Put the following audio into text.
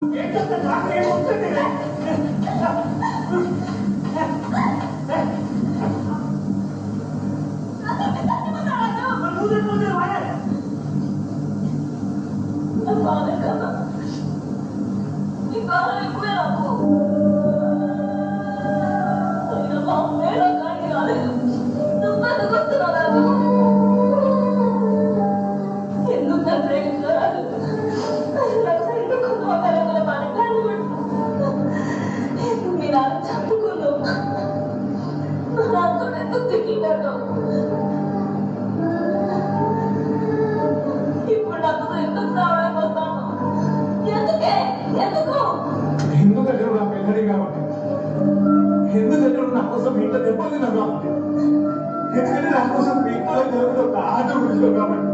ఏంటంటే నాకు ఏమవుతుంది ఇప్పుడు నాకు ఎందుకు రావడం ఎందుకే ఎందుకు ఎందుకంటే నా పెళ్ళడి కాబట్టి ఎందుకంటే నా కోసం ఇంట్లో దెబ్బలు తిన్నావు కాబట్టి ఎందుకంటే నా కోసం ఇంట్లో జరుగుతున్న ఒక ఆట గురించి కాబట్టి